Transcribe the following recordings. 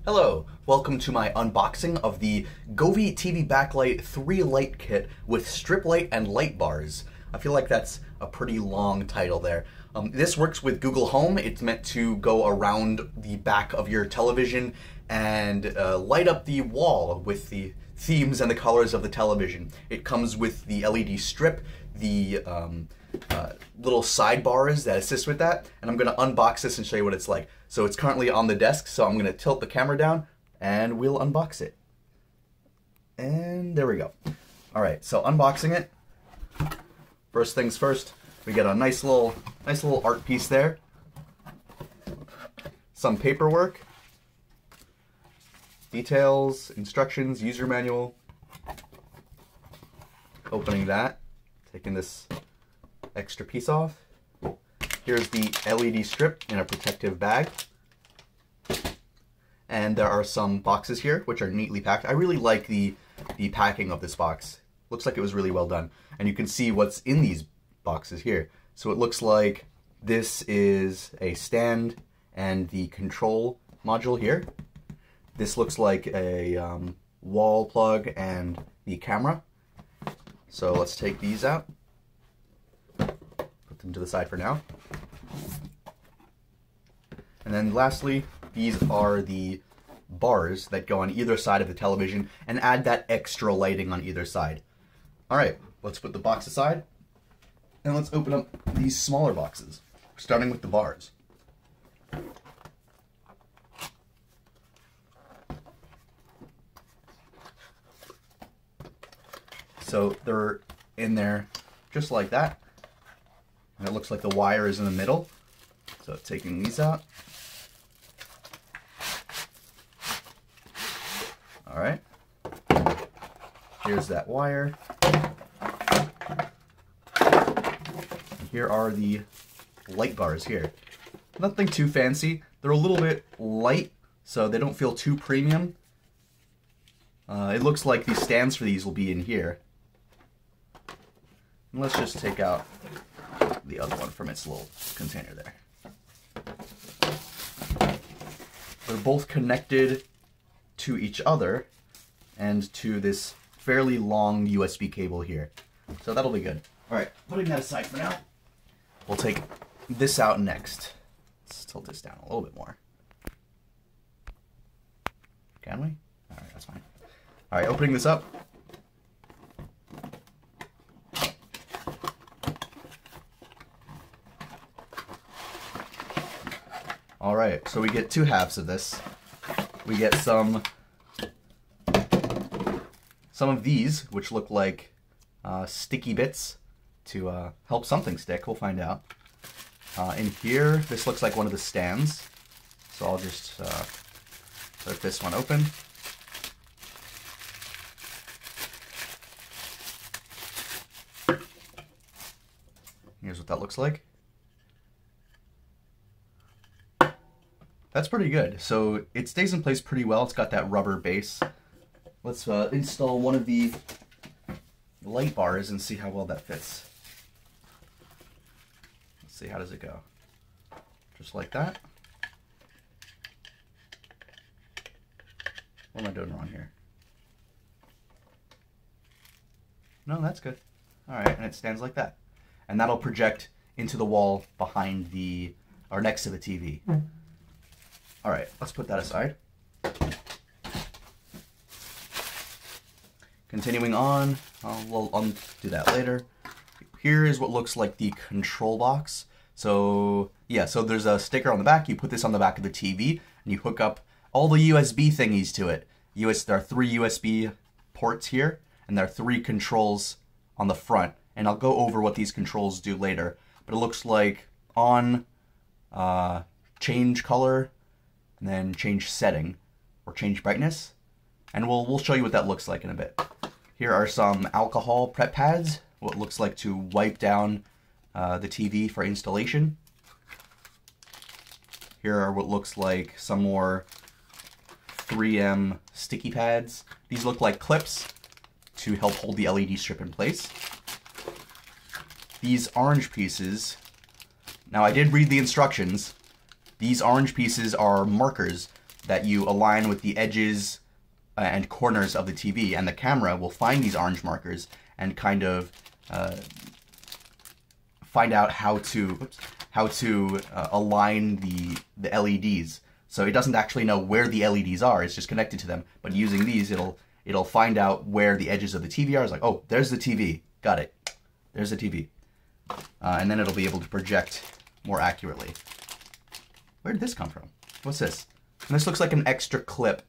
Hello, welcome to my unboxing of the Govee TV Backlight 3 light kit with strip light and light bars. I feel like that's a pretty long title there. This works with Google Home. It's meant to go around the back of your television and light up the wall with the themes and the colors of the television. It comes with the LED strip, the little sidebars that assist with that, and I'm going to unbox this and show you what it's like. So it's currently on the desk, so I'm going to tilt the camera down and we'll unbox it. And there we go. Alright, so unboxing it. First things first, we get a nice little art piece there. Some paperwork. Details, instructions, user manual. Opening that, taking this extra piece off. Here's the LED strip in a protective bag. And there are some boxes here, which are neatly packed. I really like the packing of this box. Looks like it was really well done. And you can see what's in these boxes here. So it looks like this is a stand and the control module here. This looks like a wall plug and the camera. So let's take these out. Put them to the side for now. And then lastly, these are the bars that go on either side of the television and add that extra lighting on either side. Alright, let's put the box aside and let's open up these smaller boxes, starting with the bars. So they're in there just like that. And it looks like the wire is in the middle. So taking these out. Alright. Here's that wire. And here are the light bars here. Nothing too fancy. They're a little bit light, so they don't feel too premium. It looks like the stands for these will be in here. And let's just take out the other one from its little container there. They're both connected to each other and to this fairly long USB cable here. So that'll be good. Alright, putting that aside for now, we'll take this out next. Let's tilt this down a little bit more. Can we? Alright, that's fine. Alright, opening this up. Alright, so we get two halves of this. We get some of these, which look like sticky bits to help something stick. We'll find out. In here, this looks like one of the stands. So I'll just put this one open. Here's what that looks like. That's pretty good. So it stays in place pretty well. It's got that rubber base. Let's install one of the light bars and see how well that fits. Let's see, how does it go? Just like that. What am I doing wrong here? No, that's good. Alright, and it stands like that. And that'll project into the wall behind or next to the TV. Alright, let's put that aside. Continuing on, we'll do that later. Here is what looks like the control box. So, yeah, so there's a sticker on the back. You put this on the back of the TV, and you hook up all the USB thingies to it. There are 3 USB ports here, and there are 3 controls on the front. And I'll go over what these controls do later. But it looks like on, change color, and then change setting, or change brightness. And we'll show you what that looks like in a bit. Here are some alcohol prep pads, what looks like to wipe down the TV for installation. Here are what looks like some more 3M sticky pads. These look like clips to help hold the LED strip in place. These orange pieces, now I did read the instructions. These orange pieces are markers that you align with the edges and corners of the TV, and the camera will find these orange markers and kind of find out how to align the LEDs. So it doesn't actually know where the LEDs are, it's just connected to them. But using these, it'll find out where the edges of the TV are. It's like, oh, there's the TV, got it. There's the TV. And then it'll be able to project more accurately. Where did this come from? What's this? And this looks like an extra clip.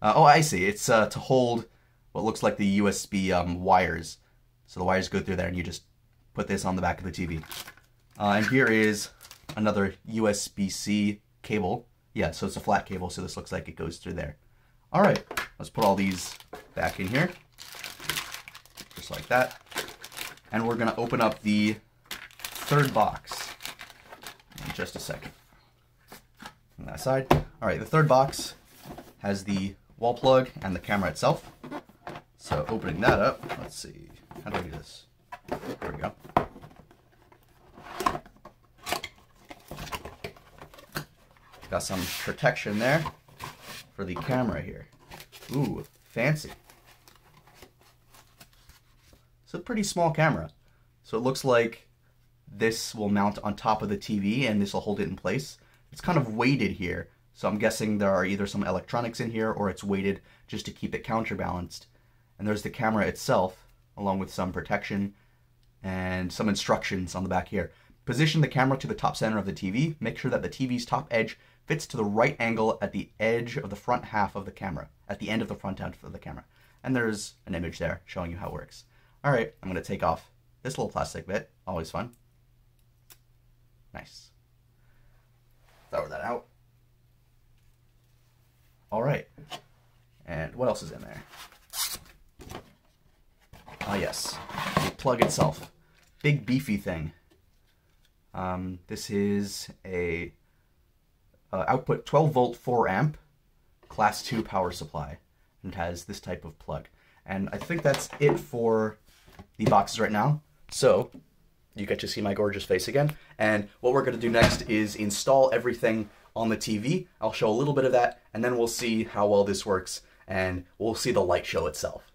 Oh, I see. It's to hold what looks like the USB wires. So the wires go through there, and you just put this on the back of the TV. And here is another USB-C cable. Yeah, so it's a flat cable, so this looks like it goes through there. All right, let's put all these back in here, just like that. And we're gonna open up the third box in just a second. On that side. All right, the third box has the wall plug and the camera itself. So opening that up, let's see, how do I do this? There we go. Got some protection there for the camera here. Ooh, fancy. It's a pretty small camera. So it looks like this will mount on top of the TV and this will hold it in place. It's kind of weighted here. So I'm guessing there are either some electronics in here or it's weighted just to keep it counterbalanced. And there's the camera itself, along with some protection and some instructions on the back here. Position the camera to the top center of the TV. Make sure that the TV's top edge fits to the right angle at the edge of the front half of the camera, at the end of the front half of the camera. And there's an image there showing you how it works. All right, I'm gonna take off this little plastic bit, always fun. Nice. Throw that out. All right, and what else is in there? Ah yes, the plug itself. Big beefy thing. This is a output 12 volt 4 amp class 2 power supply, and it has this type of plug. And I think that's it for the boxes right now. So you get to see my gorgeous face again. And what we're going to do next is install everything on the TV. I'll show a little bit of that, and then we'll see how well this works, and we'll see the light show itself.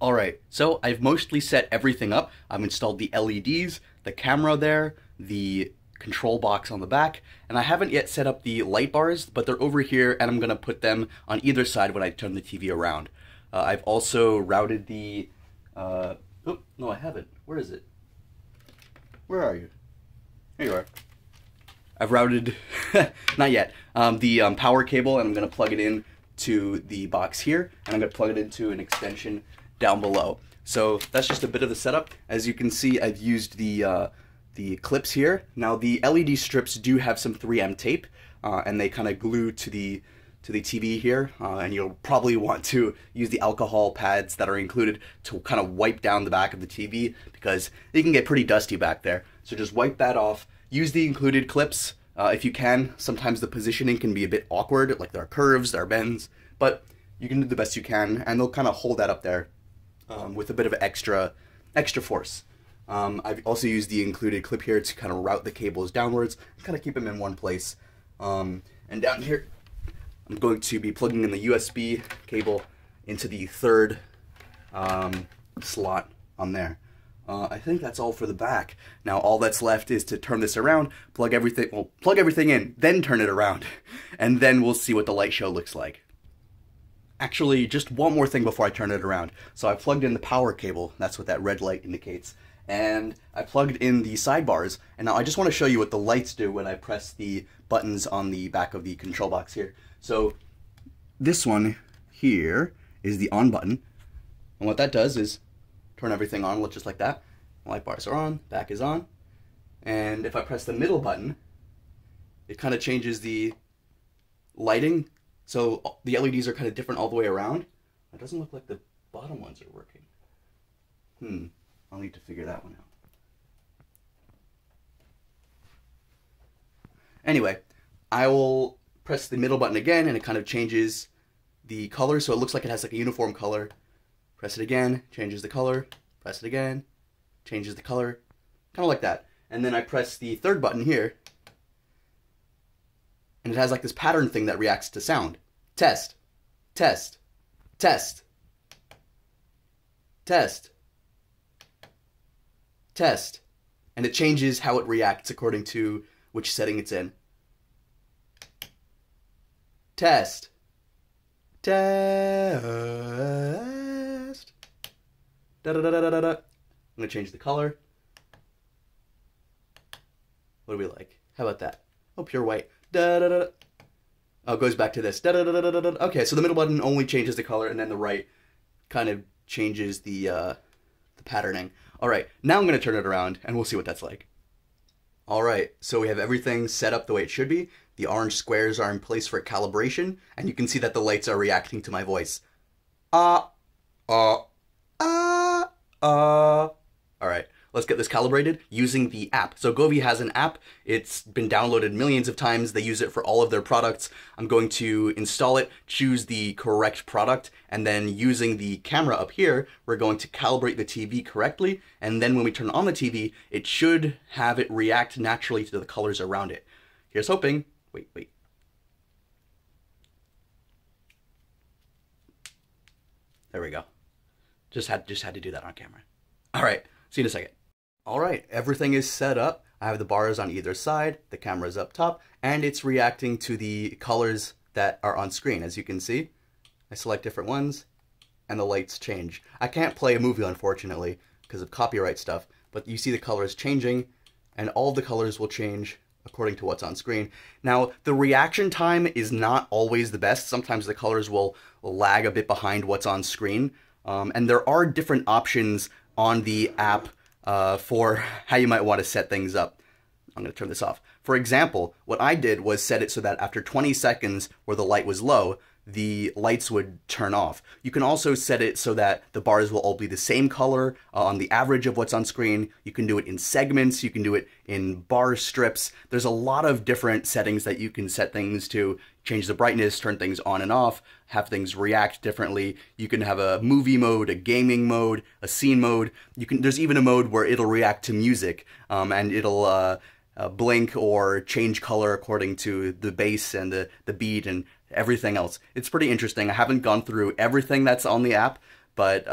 Alright, so I've mostly set everything up. I've installed the LEDs, the camera there, the control box on the back, and I haven't yet set up the light bars, but they're over here, and I'm going to put them on either side when I turn the TV around. I've also routed the... oh, no, I haven't. Where is it? Where are you? Here you are. I've routed, not yet, the power cable, and I'm going to plug it in to the box here, and I'm going to plug it into an extension down below. So that's just a bit of the setup. As you can see, I've used the clips here. Now the LED strips do have some 3M tape, and they kind of glue to the TV here, and you'll probably want to use the alcohol pads that are included to kind of wipe down the back of the TV, because it can get pretty dusty back there. So just wipe that off. Use the included clips if you can. Sometimes the positioning can be a bit awkward, like there are curves, there are bends, but you can do the best you can, and they'll kind of hold that up there with a bit of extra force. I've also used the included clip here to kind of route the cables downwards, kind of keep them in one place. And down here, I'm going to be plugging in the USB cable into the third slot on there. I think that's all for the back. Now all that's left is to turn this around, plug everything in, then turn it around, and then we'll see what the light show looks like. Actually, just one more thing before I turn it around. So I plugged in the power cable, that's what that red light indicates, and I plugged in the sidebars, and now I just want to show you what the lights do when I press the buttons on the back of the control box here. So this one here is the on button, and what that does is turn everything on just like that. Light bars are on, back is on, and if I press the middle button, it kind of changes the lighting. So the LEDs are kind of different all the way around. It doesn't look like the bottom ones are working. I'll need to figure that one out. Anyway, I will press the middle button again, and it kind of changes the color, so it looks like it has like a uniform color. Press it again, changes the color. Press it again, changes the color. Kind of like that. And then I press the third button here, and it has like this pattern thing that reacts to sound. Test, test, test, test, test. And it changes how it reacts according to which setting it's in. Test, test. Da da da da da da. I'm gonna change the color. What do we like? How about that? Oh, pure white. Da da da. Oh, it goes back to this. Da da da da da da. Okay, so the middle button only changes the color, and then the right kind of changes the patterning. All right, now I'm gonna turn it around, and we'll see what that's like. All right, so we have everything set up the way it should be. The orange squares are in place for calibration, and you can see that the lights are reacting to my voice. All right, let's get this calibrated using the app. So Govee has an app. It's been downloaded millions of times. They use it for all of their products. I'm going to install it, choose the correct product, and then using the camera up here, we're going to calibrate the TV correctly. And then when we turn on the TV, it should have it react naturally to the colors around it. Here's hoping. Wait. There we go. Just had to do that on camera. All right, see you in a second. All right, everything is set up. I have the bars on either side, the camera's up top, and it's reacting to the colors that are on screen. As you can see, I select different ones, and the lights change. I can't play a movie, unfortunately, because of copyright stuff, but you see the colors changing, and all the colors will change according to what's on screen. Now, the reaction time is not always the best. Sometimes the colors will lag a bit behind what's on screen, and there are different options on the app for how you might want to set things up. I'm going to turn this off. For example, what I did was set it so that after 20 seconds where the light was low, the lights would turn off. You can also set it so that the bars will all be the same color on the average of what's on screen. You can do it in segments. You can do it in bar strips. There's a lot of different settings that you can set things to. Change the brightness, turn things on and off, have things react differently. You can have a movie mode, a gaming mode, a scene mode. There's even a mode where it'll react to music, and it'll blink or change color according to the bass and the beat and everything else. It's pretty interesting. I haven't gone through everything that's on the app, but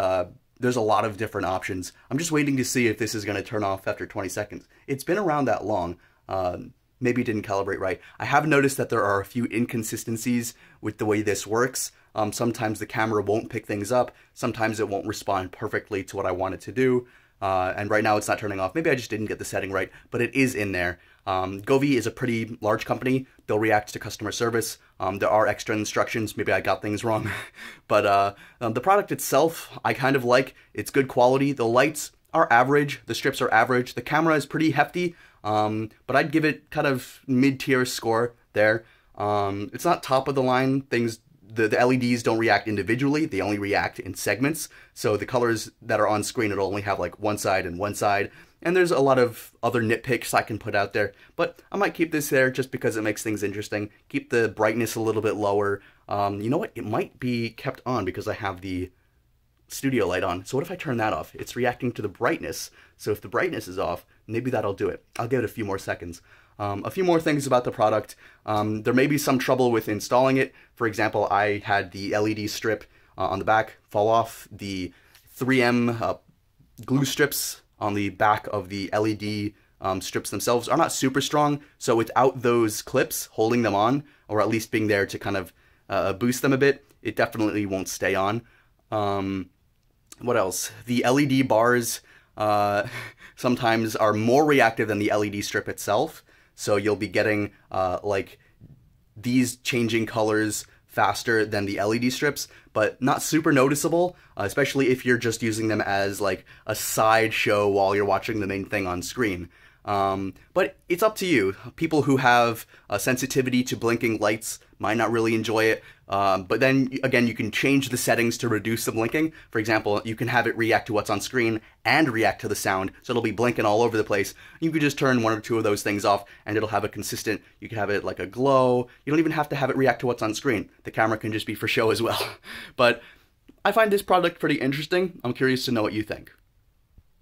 there's a lot of different options. I'm just waiting to see if this is going to turn off after 20 seconds. It's been around that long. Maybe it didn't calibrate right. I have noticed that there are a few inconsistencies with the way this works. Sometimes the camera won't pick things up. Sometimes it won't respond perfectly to what I want it to do. And right now it's not turning off. Maybe I just didn't get the setting right, but it is in there. Govee is a pretty large company. They'll react to customer service. There are extra instructions. Maybe I got things wrong. But the product itself, I kind of like. It's good quality. The lights are average. The strips are average. The camera is pretty hefty. But I'd give it kind of mid-tier score there. It's not top of the line. The LEDs don't react individually. They only react in segments. So the colors that are on screen, it'll only have like one side and one side. And there's a lot of other nitpicks I can put out there. But I might keep this there just because it makes things interesting. Keep the brightness a little bit lower. You know what? It might be kept on because I have the studio light on. So what if I turn that off? It's reacting to the brightness. So if the brightness is off, maybe that'll do it. I'll give it a few more seconds. A few more things about the product. There may be some trouble with installing it. For example, I had the LED strip on the back fall off. The 3M glue strips on the back of the LED strips themselves are not super strong. So without those clips holding them on, or at least being there to kind of boost them a bit, it definitely won't stay on. What else? The LED bars sometimes are more reactive than the LED strip itself. So you'll be getting like these changing colors faster than the LED strips, but not super noticeable, especially if you're just using them as like a sideshow while you're watching the main thing on screen. But it's up to you. People who have a sensitivity to blinking lights might not really enjoy it. But then again, you can change the settings to reduce the blinking. For example, you can have it react to what's on screen and react to the sound. So it'll be blinking all over the place. You could just turn one or two of those things off and it'll have a consistent, you can have it like a glow. You don't even have to have it react to what's on screen. The camera can just be for show as well. But I find this product pretty interesting. I'm curious to know what you think.